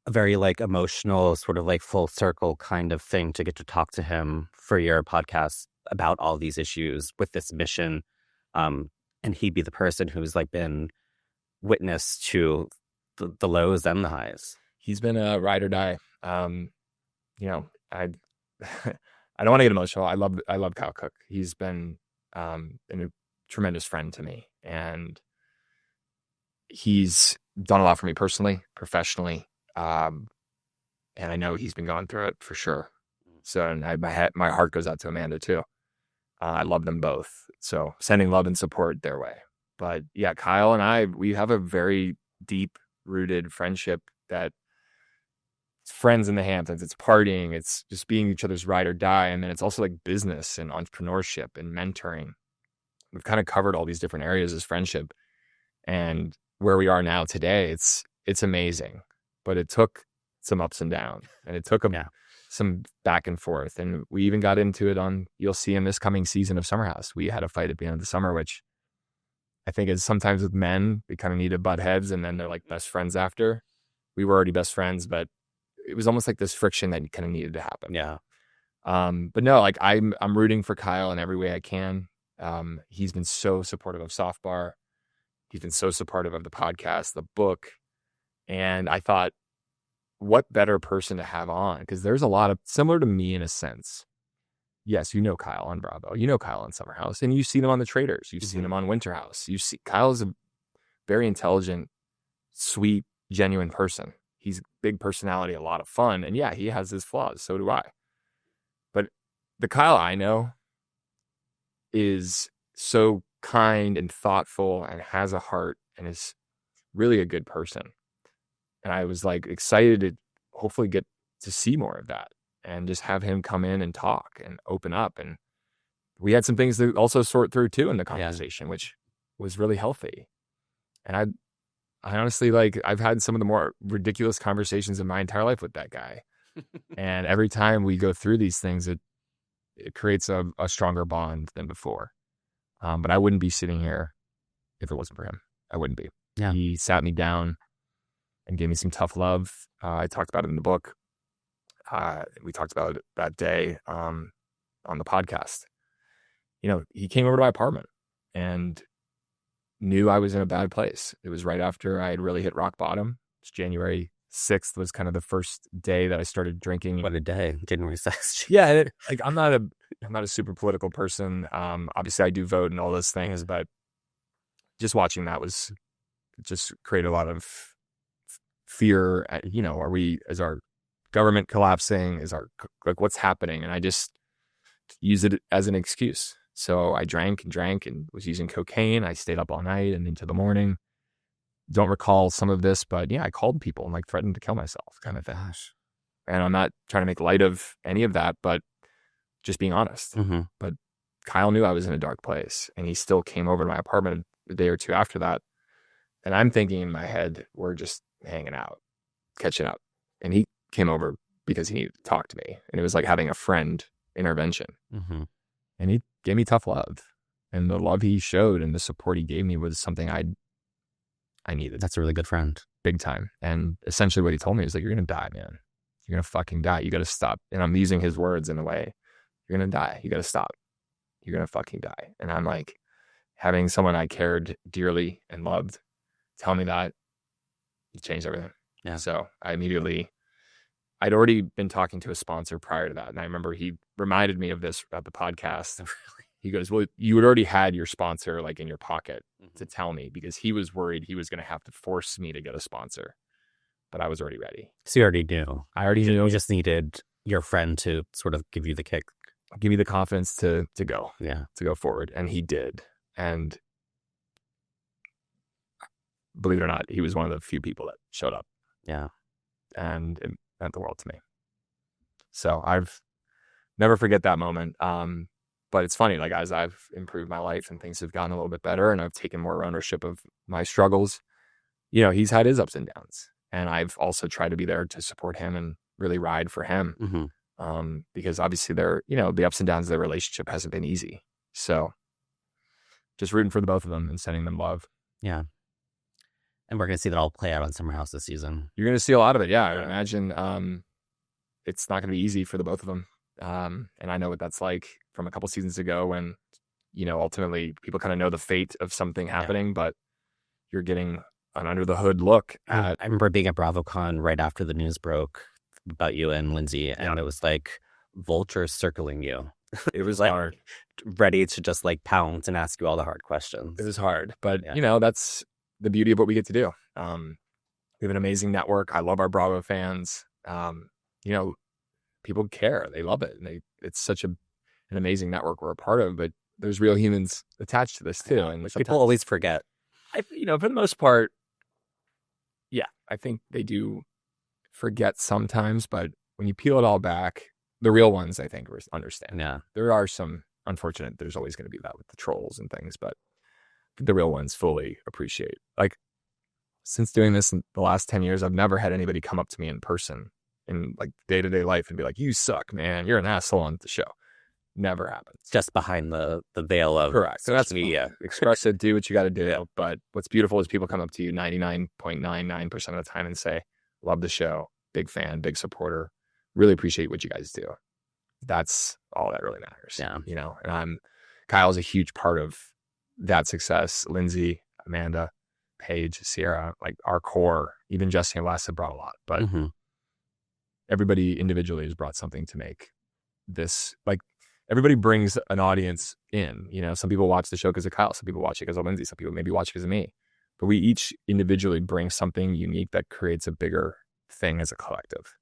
a very like emotional, sort of like full circle kind of thing to get to talk to him for your podcast about all these issues with this mission. And he'd be the person who's like been witness to the lows and the highs. He's been a ride or die. I don't want to get emotional. I love Kyle Cook. He's been a tremendous friend to me, and he's done a lot for me personally, professionally, and I know he's been going through it for sure. So, and my heart goes out to Amanda too. I love them both, so sending love and support their way. But yeah, Kyle and we have a very deep rooted friendship that it's friends in the Hamptons, it's partying, it's just being each other's ride or die. And then it's also like business and entrepreneurship and mentoring. We've kind of covered all these different areas as friendship, and where we are now today, it's amazing, but it took some ups and downs, and it took some back and forth. And we even got into it you'll see in this coming season of Summer House. We had a fight at the end of the summer, which I think is sometimes with men, we kind of need to butt heads and then they're like best friends after. We were already best friends, but it was almost like this friction that kind of needed to happen. Yeah. But no, like I'm rooting for Kyle in every way I can. He's been so supportive of Soft Bar. He's been so supportive of the podcast, the book. And I thought, what better person to have on? Because there's a lot of similar to me in a sense. Yes, you know Kyle on Bravo. You know Kyle on Summer House. And you've seen him on The Traitors. You've seen him on Winter House. Kyle's a very intelligent, sweet, genuine person. He's big personality, a lot of fun. And yeah, he has his flaws. So do I. But the Kyle I know is so kind and thoughtful and has a heart and is really a good person. And I was like excited to hopefully get to see more of that and just have him come in and talk and open up. And we had some things to also sort through too in the conversation, which was really healthy. And I honestly, like, I've had some of the more ridiculous conversations in my entire life with that guy. And every time we go through these things, it creates a stronger bond than before. But I wouldn't be sitting here if it wasn't for him. I wouldn't be. Yeah. He sat me down and gave me some tough love. I talked about it in the book. We talked about it that day on the podcast. You know, he came over to my apartment and knew I was in a bad place. It was right after I had really hit rock bottom. It's January 6th was kind of the first day that I started drinking. What a day. January 6th. Yeah. Like I'm not a super political person. Obviously I do vote and all those things, but just watching that just created a lot of fear. You know, is our government collapsing? Like what's happening? And I just use it as an excuse. So I drank and was using cocaine. I stayed up all night and into the morning. Don't recall some of this, but yeah, I called people and like threatened to kill myself kind of thing. Gosh. And I'm not trying to make light of any of that, but just being honest. Mm-hmm. But Kyle knew I was in a dark place and he still came over to my apartment a day or two after that. And I'm thinking in my head, we're just hanging out, catching up. And he came over because he needed to talk to me. And it was like having a friend intervention. Mm-hmm. And he gave me tough love. And the love he showed and the support he gave me was something I needed. That's a really good friend. Big time. And essentially what he told me was like, you're going to die, man. You're going to fucking die. You got to stop. And I'm using his words in a way. You're going to die. You got to stop. You're going to fucking die. And I'm like, having someone I cared dearly and loved tell me that, it changed everything. Yeah. So I'd already been talking to a sponsor prior to that. And I remember he reminded me of this at the podcast. He goes, well, you had already had your sponsor like in your pocket to tell me, because he was worried he was going to have to force me to get a sponsor. But I was already ready. So you already knew. I already knew. You just needed your friend to sort of give you the kick. Give me the confidence to go. Yeah. To go forward. And he did. And believe it or not, he was one of the few people that showed up. Yeah. And it meant the world to me. So I've never forget that moment. But it's funny, like as I've improved my life and things have gotten a little bit better and I've taken more ownership of my struggles, you know, he's had his ups and downs. And I've also tried to be there to support him and really ride for him. Mm-hmm. Because obviously the ups and downs of their relationship hasn't been easy. So just rooting for the both of them and sending them love. Yeah. And we're going to see that all play out on Summer House this season. You're going to see a lot of it. Yeah. I imagine it's not going to be easy for the both of them. And I know what that's like from a couple seasons ago when, you know, ultimately people kind of know the fate of something happening, but you're getting an under the hood look at. I remember being at BravoCon right after the news broke about you and Lindsay, and it was like vultures circling you. It was like hard. Ready to just like pounce and ask you all the hard questions. It was hard, but you know, that's the beauty of what we get to do. We have an amazing network. I love our Bravo fans. You know, people care. They love it. And it's such an amazing network we're a part of, but there's real humans attached to this too. And people always forget. You know, for the most part, yeah, I think they do forget sometimes, but when you peel it all back, the real ones, I think, understand. Yeah. There are some unfortunate, there's always going to be that with the trolls and things, but the real ones fully appreciate. Like, since doing this in the last 10 years, I've never had anybody come up to me in person in like day-to-day life and be like, you suck, man, you're an asshole on the show. Never happens. Just behind the veil of Correct. So that's media. Express it, do what you got to do. But what's beautiful is people come up to you 99.99% of the time and say, love the show, big fan, big supporter, really appreciate what you guys do. That's all that really matters. Yeah. You know, and Kyle's a huge part of that success. Lindsay, Amanda, Paige, Sierra, like our core, even Jesse and Wes have brought a lot, but everybody individually has brought something to make this, like, everybody brings an audience in. You know, some people watch the show because of Kyle, some people watch it because of Lindsay, some people maybe watch it because of me, but we each individually bring something unique that creates a bigger thing as a collective.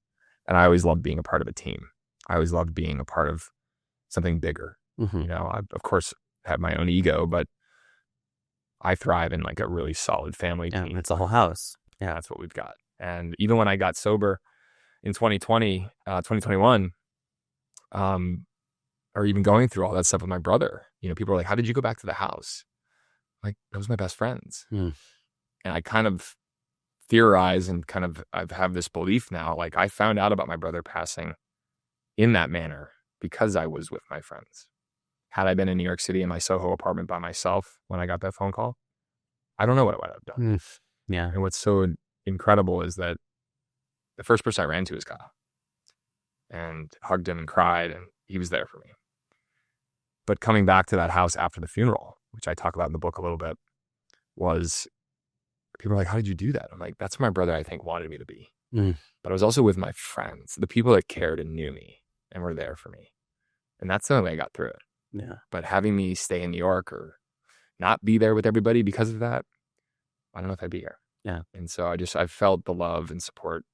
And I always love being a part of a team. I always loved being a part of something bigger. You know, I of course have my own ego, but I thrive in like a really solid family team. It's a whole house. Yeah, that's what we've got. And even when I got sober in 2021, or even going through all that stuff with my brother, you know, people are like, how did you go back to the house? Like, those were my best friends. And I kind of theorize and kind of, I have this belief now, like I found out about my brother passing in that manner because I was with my friends. Had I been in New York City in my Soho apartment by myself when I got that phone call, I don't know what I would have done. Yeah. And what's so incredible is that the first person I ran to was Kyle, and hugged him and cried, and he was there for me. But coming back to that house after the funeral, which I talk about in the book a little bit, was people are like, how did you do that? I'm like, that's where my brother, I think, wanted me to be. But I was also with my friends, the people that cared and knew me and were there for me. And that's the only way I got through it. Yeah. But having me stay in New York or not be there with everybody because of that, I don't know if I'd be here. Yeah. And so I felt the love and support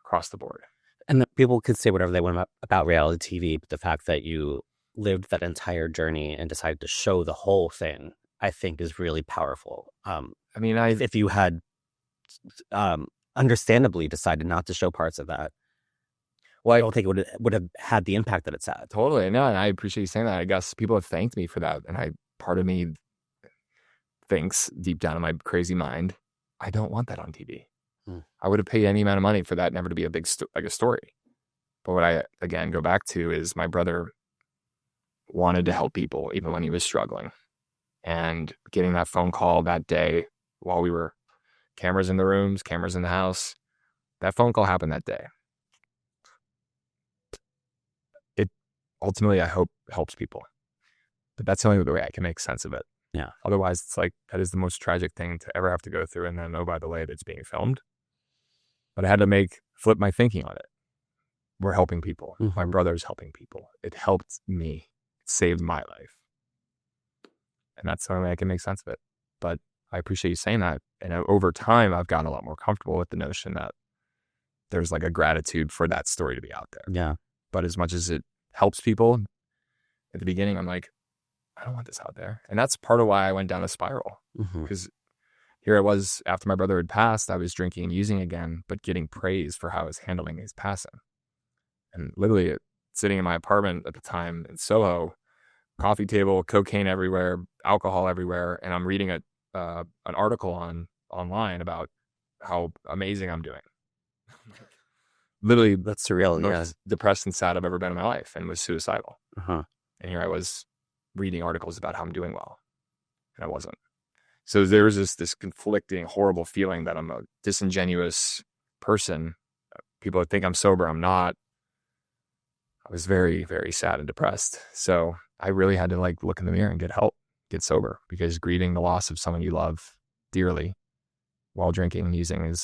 across the board. And people could say whatever they want about reality TV, but the fact that you lived that entire journey and decided to show the whole thing, I think is really powerful. I mean, if you had understandably decided not to show parts of that, well, I don't think it would have had the impact that it's had. Totally. No, and I appreciate you saying that. I guess people have thanked me for that. And part of me thinks deep down in my crazy mind, I don't want that on TV. I would have paid any amount of money for that never to be a big a story. But what I, again, go back to is my brother wanted to help people even when he was struggling. And getting that phone call that day while we were cameras in the rooms, cameras in the house, that phone call happened that day. It ultimately, I hope, helps people. But that's the only way I can make sense of it. Yeah. Otherwise, it's like, that is the most tragic thing to ever have to go through. And then, oh, by the way, that's being filmed. But I had to flip my thinking on it. We're helping people. My brother's helping people. It helped me. It saved my life. And that's the only way I can make sense of it. But I appreciate you saying that. And over time, I've gotten a lot more comfortable with the notion that there's like a gratitude for that story to be out there. Yeah. But as much as it helps people, at the beginning, I'm like, I don't want this out there. And that's part of why I went down a spiral. Because here I was, after my brother had passed, I was drinking and using again, but getting praise for how I was handling his passing. And literally sitting in my apartment at the time in Soho, coffee table, cocaine everywhere, alcohol everywhere. And I'm reading an article online about how amazing I'm doing. Literally, that's surreal. Yeah. Depressed and sad I've ever been in my life, and was suicidal. And here I was reading articles about how I'm doing well, and I wasn't. So there was this conflicting, horrible feeling that I'm a disingenuous person. People think I'm sober. I'm not. I was very, very sad and depressed. So I really had to look in the mirror and get help, get sober, because grieving the loss of someone you love dearly while drinking and using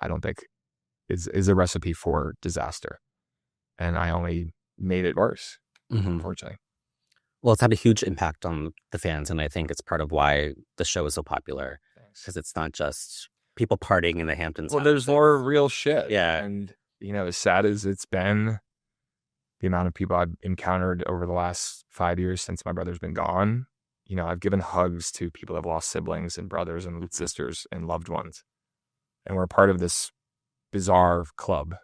I don't think is a recipe for disaster. And I only made it worse, unfortunately. Well, it's had a huge impact on the fans, and I think it's part of why the show is so popular. Because it's not just people partying in the Hamptons. Well, there's more real shit. Yeah. And, as sad as it's been, the amount of people I've encountered over the last 5 years since my brother's been gone, I've given hugs to people that have lost siblings and brothers and sisters and loved ones. And we're a part of this bizarre club.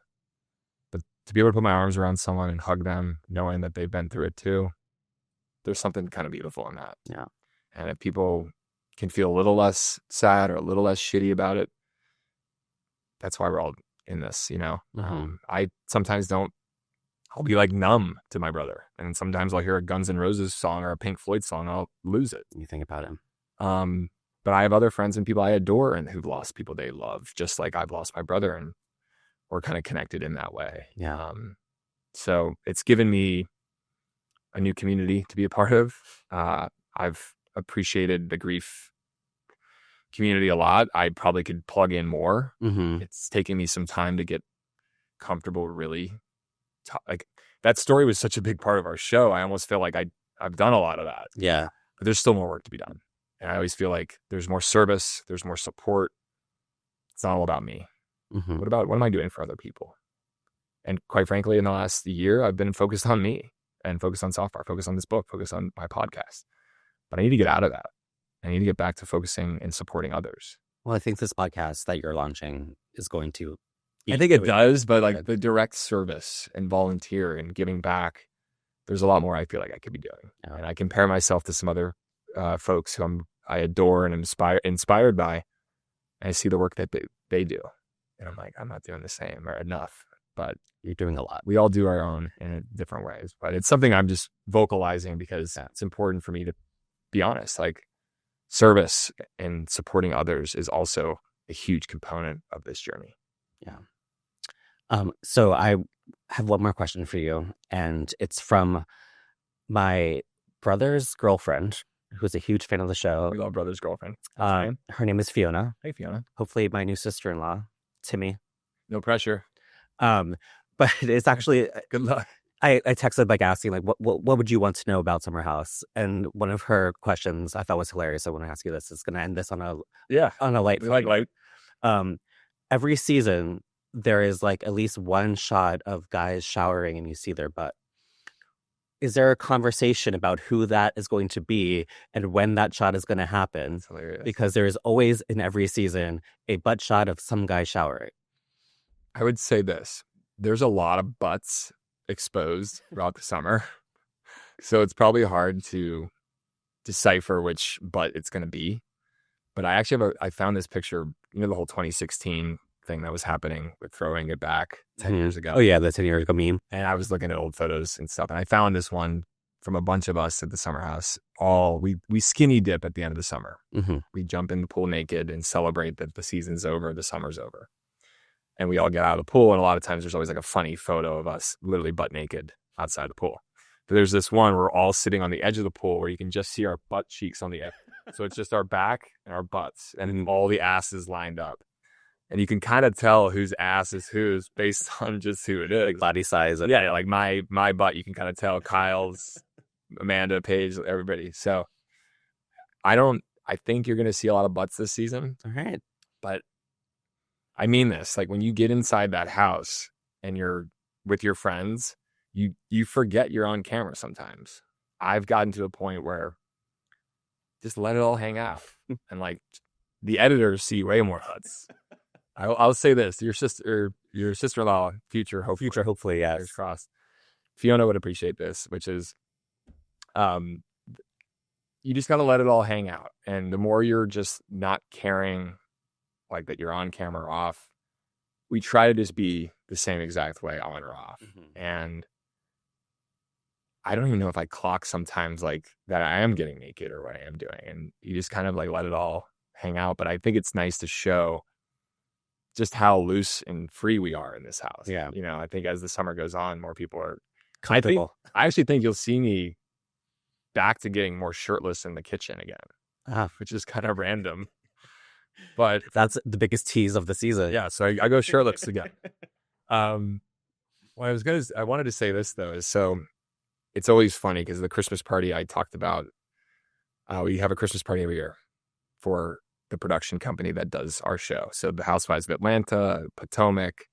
But to be able to put my arms around someone and hug them, knowing that they've been through it too, there's something kind of beautiful in that. Yeah. And if people can feel a little less sad or a little less shitty about it, that's why we're all in this, you know. Mhm. I sometimes don't. I'll be like numb to my brother, and sometimes I'll hear a Guns N' Roses song or a Pink Floyd song, and I'll lose it. You think about him. But I have other friends and people I adore and who've lost people they love, just like I've lost my brother, and we're kind of connected in that way. Yeah. So it's given me a new community to be a part of. I've appreciated the grief community a lot. I probably could plug in more. Mm-hmm. It's taken me some time to get comfortable, really. Like that story was such a big part of our show. I almost feel like I've done a lot of that. Yeah. But there's still more work to be done. And I always feel like there's more service, there's more support. It's not all about me. Mm-hmm. What am I doing for other people? And quite frankly, in the last year, I've been focused on me and focused on software, focused on this book, focused on my podcast. But I need to get out of that. I need to get back to focusing and supporting others. Well, I think this podcast that you're launching is going to. I think it does, but like the direct service and volunteer and giving back, there's a lot more I feel like I could be doing. Yeah. And I compare myself to some other folks who I adore and inspired by. And I see the work that they do. And I'm like, I'm not doing the same or enough. But you're doing a lot. We all do our own in different ways. But it's something I'm just vocalizing because it's important for me to be honest. Like service and supporting others is also a huge component of this journey. Yeah. So I have one more question for you, and it's from my brother's girlfriend, who's a huge fan of the show. We love brother's girlfriend. Her name is Fiona. Hey, Fiona. Hopefully my new sister-in-law, Timmy. No pressure. But it's actually good luck. I texted like asking like what would you want to know about Summer House, and one of her questions I thought was hilarious. I want to ask you this. It's going to end this on a light. We like light. Every season there is like at least one shot of guys showering and you see their butt. Is there a conversation about who that is going to be and when that shot is going to happen? That's hilarious. Because there is always in every season a butt shot of some guy showering. I would say this. There's a lot of butts exposed throughout the summer. So it's probably hard to decipher which butt it's going to be. But I actually I found this picture, the whole 2016 thing that was happening with throwing it back 10 years ago. Oh, yeah, the 10 years ago meme. And I was looking at old photos and stuff. And I found this one from a bunch of us at the Summer House. We skinny dip at the end of the summer. Mm-hmm. We jump in the pool naked and celebrate that the season's over, the summer's over. And we all get out of the pool. And a lot of times there's always like a funny photo of us literally butt naked outside the pool. But there's this one where we're all sitting on the edge of the pool where you can just see our butt cheeks on the edge. So it's just our back and our butts and all the asses lined up. And you can kind of tell whose ass is whose based on just who it is. Like body size. Yeah, like my butt, you can kind of tell Kyle's, Amanda, Paige, everybody. So I think you're going to see a lot of butts this season. All right. But I mean this, like when you get inside that house and you're with your friends, you forget you're on camera sometimes. I've gotten to a point where just let it all hang out. And like the editors see way more butts. I'll say this: your sister-in-law, hopefully, yes. Fingers crossed. Fiona would appreciate this, which is, you just gotta let it all hang out. And the more you're just not caring, like that you're on camera or off, we try to just be the same exact way on or off. Mm-hmm. And I don't even know if I clock sometimes like that I am getting naked or what I am doing, and you just kind of like let it all hang out. But I think it's nice to show just how loose and free we are in this house. Yeah. I think as the summer goes on, more people are comfortable. I actually think you'll see me back to getting more shirtless in the kitchen again, which is kind of random. But that's the biggest tease of the season. Yeah. So I go shirtless again. I wanted to say this though, is so it's always funny because the Christmas party I talked about, we have a Christmas party every year for the production company that does our show. So the Housewives of Atlanta, Potomac,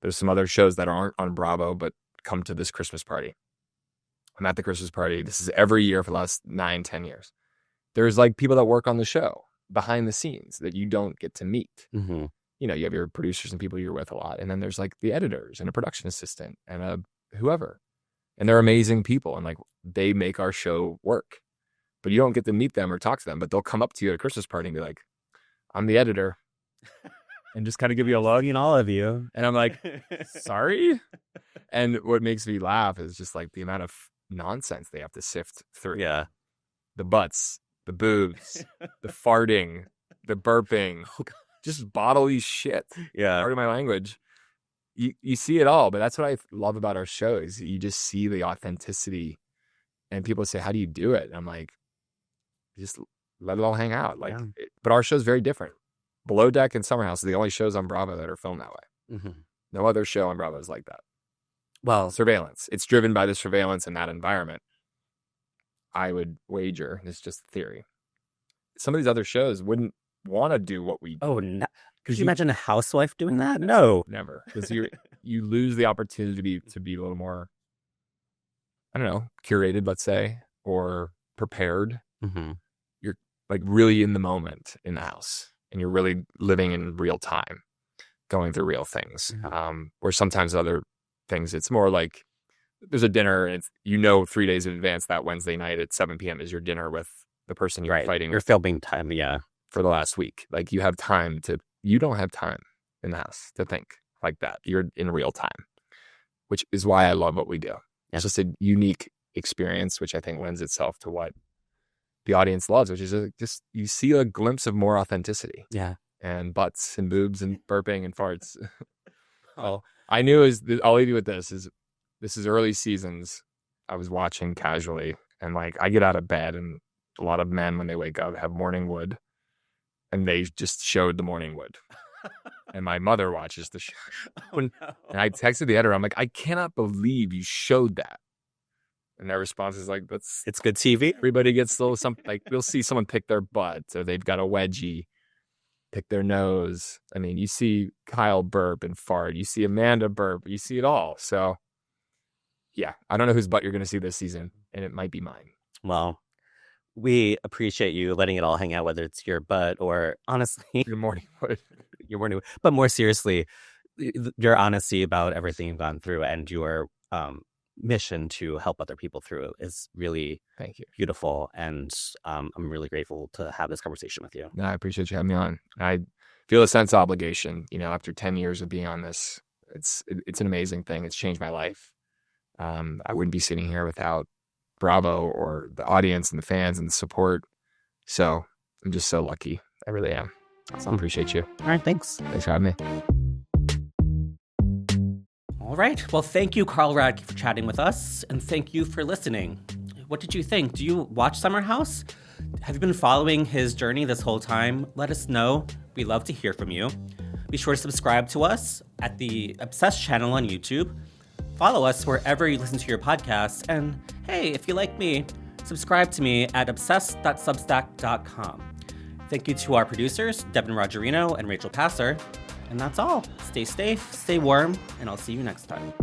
there's some other shows that aren't on Bravo, but come to this Christmas party. I'm at the Christmas party. This is every year for the last 9-10 years. There's like people that work on the show behind the scenes that you don't get to meet. Mm-hmm. You have your producers and people you're with a lot. And then there's like the editors and a production assistant and a whoever. And they're amazing people. And like they make our show work. But you don't get to meet them or talk to them. But they'll come up to you at a Christmas party and be like, I'm the editor. and just kind of give you a look. In all of you. And I'm like, sorry? And what makes me laugh is just like the amount of nonsense they have to sift through. Yeah. The butts, the boobs, the farting, the burping, just bodily shit. Yeah. Pardon my language. You see it all, but that's what I love about our shows. You just see the authenticity, and people say, how do you do it? And I'm like, just let it all hang out. Like, but our show's very different. Below Deck and Summer House are the only shows on Bravo that are filmed that way. Mm-hmm. No other show on Bravo is like that. Well, Surveillance. It's driven by the surveillance in that environment. I would wager, this is just theory, some of these other shows wouldn't want to do what we do. oh, no. Could you imagine a housewife doing that? No. Never. Because you lose the opportunity to be a little more, I don't know, curated, let's say, or prepared. Mm-hmm. You're like really in the moment in the house, and you're really living in real time, going through real things. Mm-hmm. Where sometimes other things, it's more like there's a dinner, and it's 3 days in advance that Wednesday night at 7 p.m. is your dinner with the person you're fighting Your with filming time, yeah. for the last week. Like you don't have time in the house to think like that. You're in real time, which is why I love what we do. Yeah. It's just a unique experience, which I think lends itself to what the audience loves, which is just you see a glimpse of more authenticity. Yeah. And butts and boobs and burping and farts. Well, I knew I'll leave you with this is early seasons. I was watching casually, and like I get out of bed, and a lot of men when they wake up have morning wood, and they just showed the morning wood. And my mother watches the show. Oh no. And I texted the editor. I'm like, I cannot believe you showed that. And their response is like, It's good TV. everybody gets a little something. Like we'll see someone pick their butt, or they've got a wedgie, pick their nose. I mean, you see Kyle burp and fart. You see Amanda burp. You see it all. So yeah, I don't know whose butt you're going to see this season, and it might be mine. Well, we appreciate you letting it all hang out, whether it's your butt or honestly, Your morning wood. your morning. But more seriously, your honesty about everything you've gone through and your mission to help other people through it is really Thank you. beautiful. And I'm really grateful to have this conversation with you. No, I appreciate you having me on. I feel a sense of obligation. After 10 years of being on this, it's an amazing thing. It's changed my life. I wouldn't be sitting here without Bravo or the audience and the fans and the support. So I'm just so lucky. I really am. Awesome. I appreciate you. All right. Thanks. Thanks for having me. All right. Well, thank you, Carl Radke, for chatting with us. And thank you for listening. What did you think? Do you watch Summer House? Have you been following his journey this whole time? Let us know. We love to hear from you. Be sure to subscribe to us at the Obsessed channel on YouTube. Follow us wherever you listen to your podcasts. And hey, if you like me, subscribe to me at obsessed.substack.com. Thank you to our producers, Devin Rogerino and Rachel Passer. And that's all. Stay safe, stay warm, and I'll see you next time.